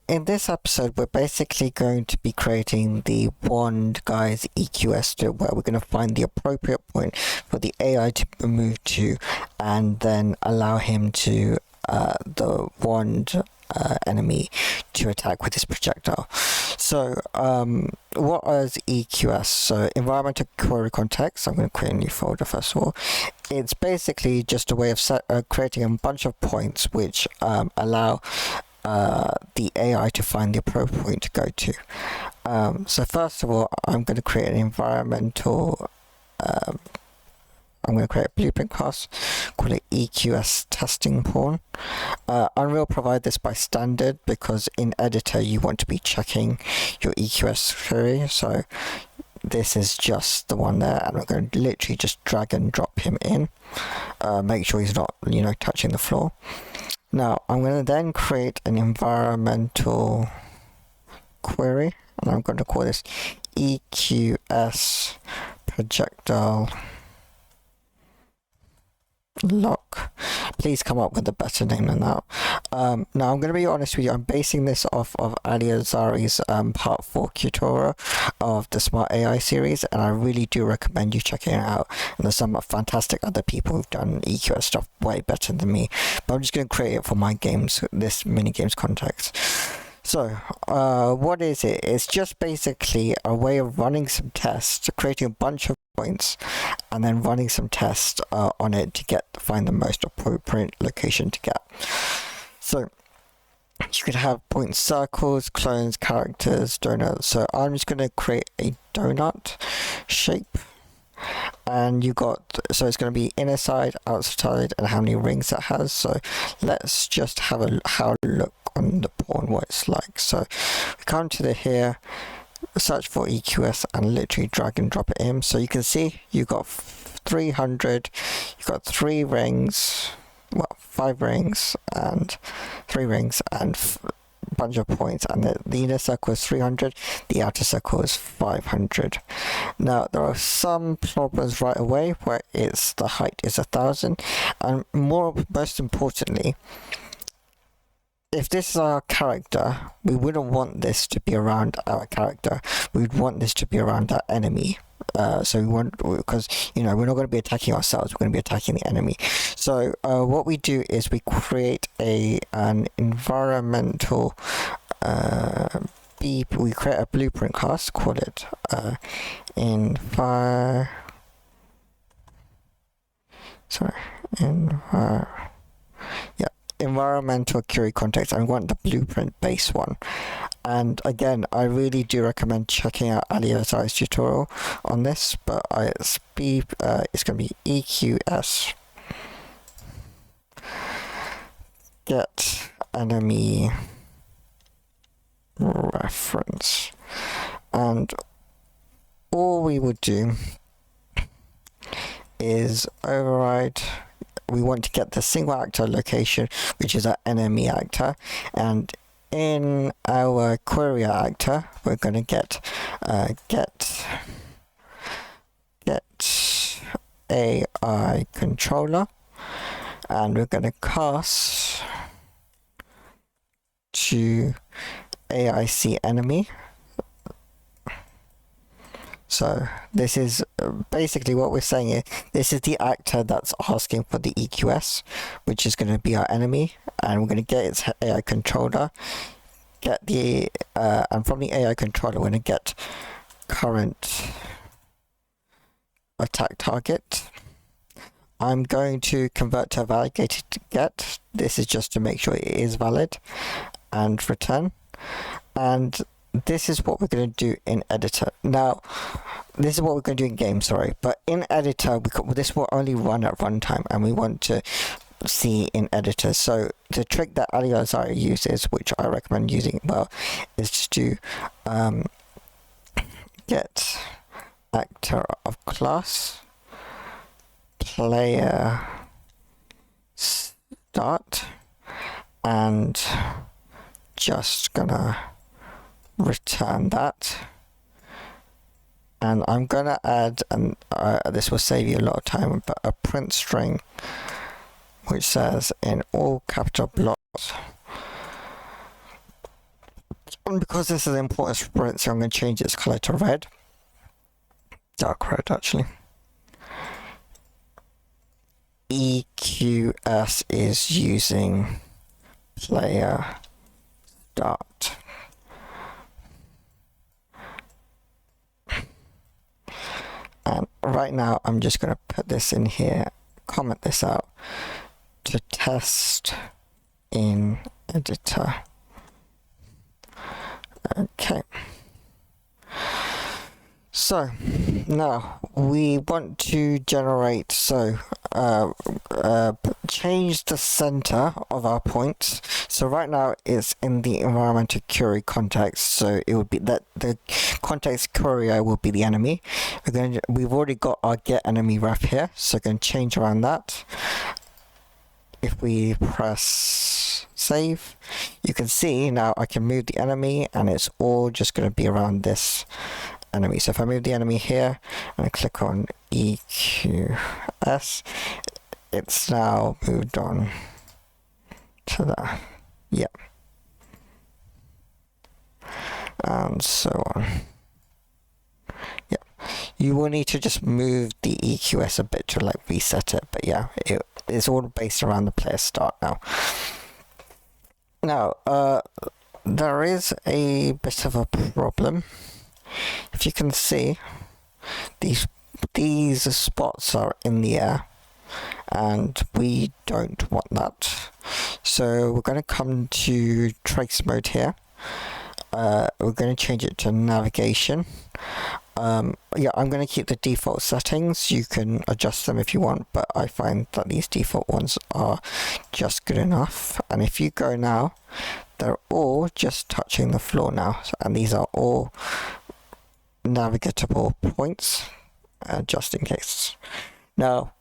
in this episode, we're basically going to be creating the wand guy's EQS, where we're going to find the appropriate point for the AI to move to, and then allow him to the wand enemy to attack with his projectile. So what is EQS? So environmental query context. I'm going to create a new folder first of all. It's basically just a way of creating a bunch of points which allow the AI to find the appropriate point to go to. So first of all, I'm going to create an environmental I'm going to create a blueprint class, call it EQS testing pawn. Unreal provide this by standard because in editor you want to be checking your EQS query. So this is just the one there, and we're going to literally just drag and drop him in. Make sure he's not, touching the floor. Now I'm going to then create an environmental query, and I'm going to call this EQS projectile lock. Please come up with a better name than that. Now I'm going to be honest with you, I'm basing this off of Ali Azari's part 4 tutorial of the Smart AI series, and I really do recommend you checking it out. And there's some fantastic other people who've done EQS stuff way better than me, but I'm just going to create it for my games, this mini games context. So what is it? It's just basically a way of running some tests, creating a bunch of points, and then running some tests on it to find the most appropriate location to get. So you could have point circles, clones, characters, donuts. So I'm just going to create a donut shape, and so it's going to be inner side, outside, and how many rings it has. So let's just have a look on the pawn what it's like. So we come to here, search for EQS, and literally drag and drop it in. So you can see you got 300, you got 3 rings, well 5 rings and 3 rings and a bunch of points, and the inner circle is 300, the outer circle is 500. Now there are some problems right away where the height is 1000, and most importantly, if this is our character, we wouldn't want this to be around our character. We'd want this to be around our enemy. So we want, because we're not going to be attacking ourselves, we're going to be attacking the enemy. So what we do is we create an environmental we create a blueprint class, call it environmental query context. I want the blueprint base one. And again, I really do recommend checking out Ali Azari's tutorial on this, but it's going to be EQS get enemy reference, and all we would do is override. We want to get the single actor location, which is our enemy actor, and in our query actor we're going to get AI controller, and we're going to cast to AIC enemy. So this is basically what we're saying is this is the actor that's asking for the EQS, which is going to be our enemy, and we're going to get its AI controller, and from the AI controller we're going to get current attack target. I'm going to convert to a validated get. This is just to make sure it is valid, and return. And this is what we're going to do in editor. Now, this is what we're going to do in game, but in editor, this will only run at runtime, and we want to see in editor. So the trick that Ali Azari uses, which I recommend using well, is to get actor of class, player start, and just gonna return that. And I'm gonna add, and this will save you a lot of time, but a print string which says in all capital blocks And because this is an important sprint, so I'm going to change its color to red. Dark red, actually. EQS is using player start. And right now, I'm just going to put this in here, comment this out to test in editor. Okay. So now we want to generate, change the center of our points. So right now it's in the environmental query context, so it would be that the context query will be the enemy. We've already got our get enemy ref here, so we're going to change around that. If we press save, you can see now I can move the enemy, and it's all just going to be around this enemy. So if I move the enemy here and I click on EQS, it's now moved on to that. Yep. And so on. Yep. You will need to just move the EQS a bit to like reset it, but yeah, it's all based around the player start now. Now, there is a bit of a problem. If you can see, these spots are in the air, and we don't want that. So we're going to come to trace mode here. We're going to change it to navigation. Yeah, I'm going to keep the default settings. You can adjust them if you want, but I find that these default ones are just good enough. And if you go now, they're all just touching the floor now, and these are all navigatable points, just in case. Now,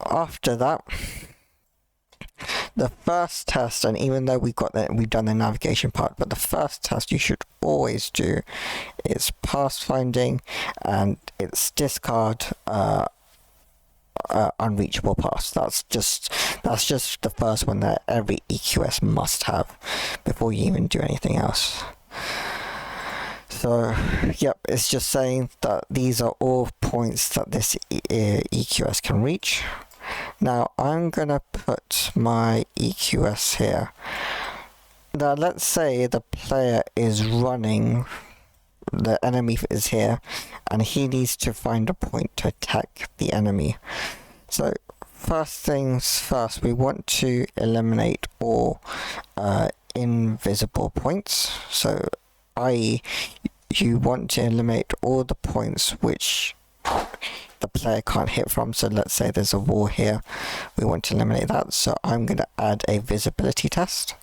after that, the first test, and even though we've done the navigation part, but the first test you should always do is pathfinding, and it's discard unreachable paths. That's just the first one that every EQS must have before you even do anything else. So, yep, it's just saying that these are all points that this EQS can reach. Now, I'm going to put my EQS here. Now, let's say the player is running, the enemy is here, and he needs to find a point to attack the enemy. So, first things first, we want to eliminate all invisible points. So, i.e., you want to eliminate all the points which the player can't hit from. So let's say there's a wall here, we want to eliminate that. So I'm going to add a visibility test.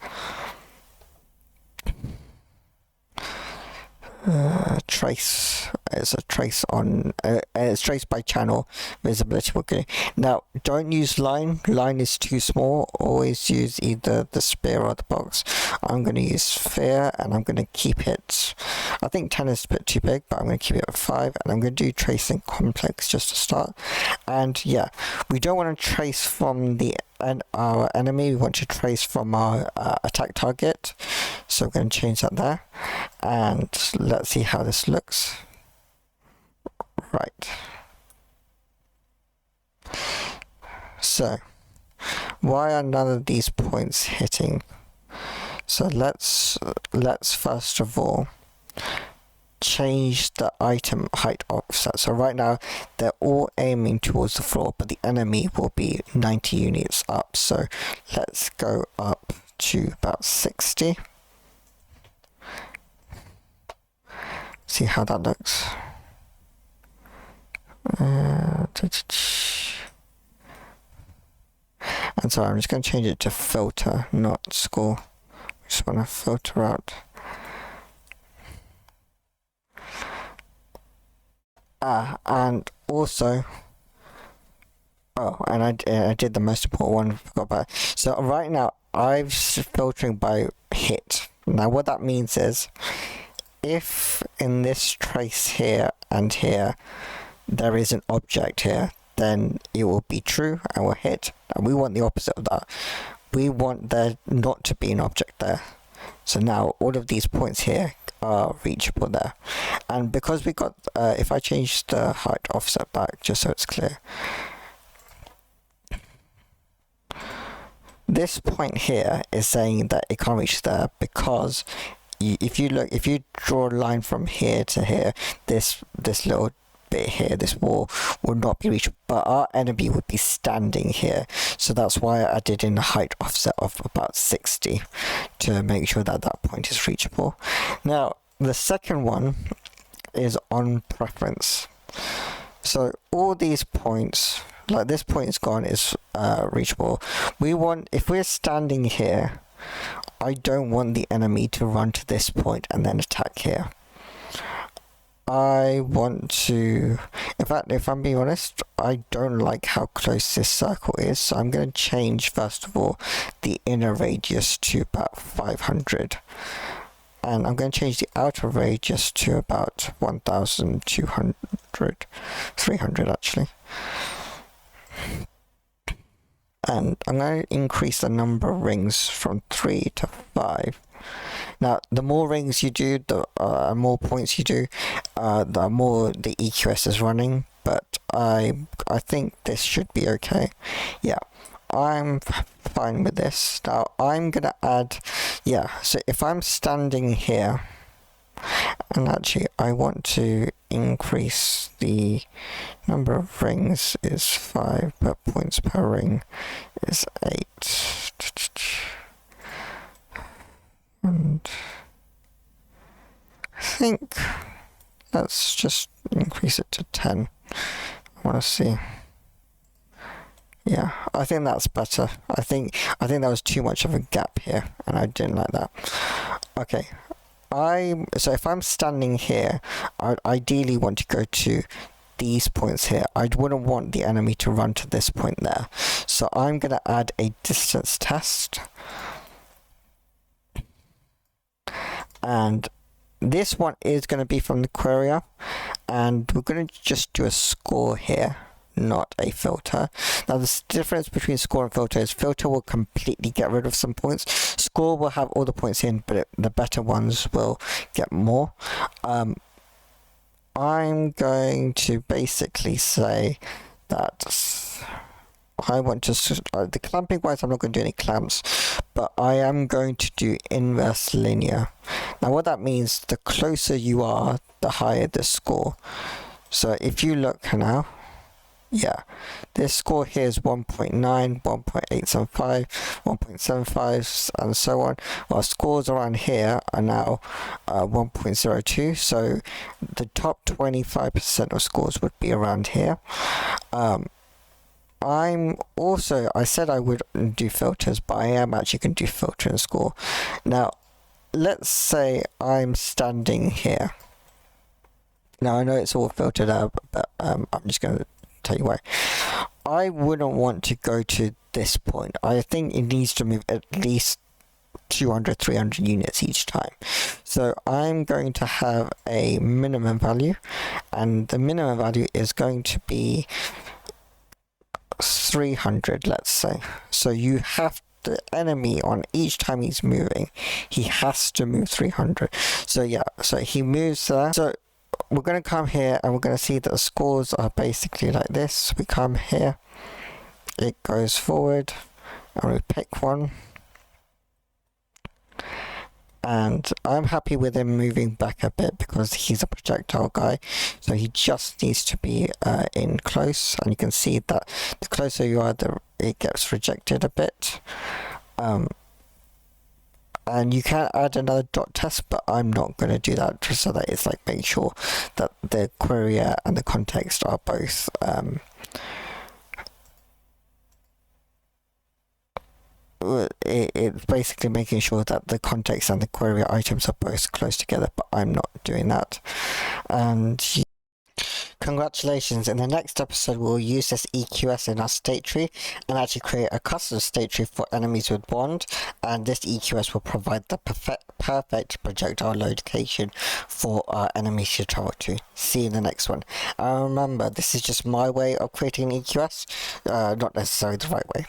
Trace is a trace on it's traced by channel visibility. Okay, now don't use line is too small. Always use either the sphere or the box. I'm going to use sphere, and I'm going to keep it, I think 10 is a bit too big, but I'm going to keep it at 5, and I'm going to do tracing complex just to start. And yeah, we don't want to trace from our enemy, we want to trace from our attack target. So we're going to change that there, and let's see how this looks. Right. So why are none of these points hitting? So let's first of all change the item height offset. So right now they're all aiming towards the floor, but the enemy will be 90 units up. So let's go up to about 60. See how that looks. And so I'm just going to change it to filter, not score. Just want to filter out. And also, and I did the most important one, forgot about it. So right now I'm filtering by hit. Now what that means is, if in this trace here and here there is an object here, then it will be true and will hit. And we want the opposite of that. We want there not to be an object there. So now all of these points here are reachable there. And because we got, if I change the height offset back, just so it's clear, this point here is saying that it can't reach there because if you draw a line from here to here, this little bit here, this wall would not be reachable, but our enemy would be standing here. So that's why I did in a height offset of about 60 to make sure that that point is reachable. Now the second one is on preference. So all these points, like this point is gone, is reachable. We want, if we're standing here, I don't want the enemy to run to this point and then attack here. I want to, in fact, if I'm being honest, I don't like how close this circle is, so I'm going to change, first of all, the inner radius to about 500. And I'm going to change the outer radius to about 1,200, 300 actually. And I'm going to increase the number of rings from 3 to 5. Now, the more rings you do, the more points you do, the more the EQS is running. But I think this should be okay. Yeah, I'm fine with this. Now, I'm going to add, yeah, so if I'm standing here, and actually I want to increase the number of rings is 5, but points per ring is 8. And I think let's just increase it to 10. I want to see. Yeah, I think that's better. I think there was too much of a gap here, and I didn't like that. Okay. So if I'm standing here, I'd ideally want to go to these points here. I wouldn't want the enemy to run to this point there. So I'm going to add a distance test. And this one is going to be from the courier. And we're going to just do a score here, not a filter. Now the difference between score and filter is filter will completely get rid of some points. Score will have all the points in, but the better ones will get more. I'm going to basically say that I want to, the clamping wise, I'm not going to do any clamps, but I am going to do inverse linear. Now what that means, the closer you are, the higher the score. So if you look now, yeah, this score here is 1.9, 1.875, 1.75, and so on. While scores around here are now 1.02, so the top 25% of scores would be around here. I said I would do filters, but I am actually going to do filter and score. Now, let's say I'm standing here. Now, I know it's all filtered out, but I'm just going to tell you why. I wouldn't want to go to this point. I think it needs to move at least 200, 300 units each time. So I'm going to have a minimum value, and the minimum value is going to be 300, let's say. So you have the enemy on each time he's moving, he has to move 300. So yeah, so he moves there. So we're going to come here and we're going to see that the scores are basically like this. We come here, it goes forward, and we pick one. And I'm happy with him moving back a bit because he's a projectile guy. So he just needs to be in close. And you can see that the closer you are, it gets rejected a bit. And you can add another dot test, but I'm not going to do that, just so that it's like make sure that the courier and the context are both it's basically making sure that the context and the courier items are both close together, but I'm not doing that. And congratulations, in the next episode we'll use this EQS in our state tree and actually create a custom state tree for enemies with bond, and this EQS will provide the perfect projectile location for our enemies to travel to. See you in the next one. And remember, this is just my way of creating an EQS, not necessarily the right way.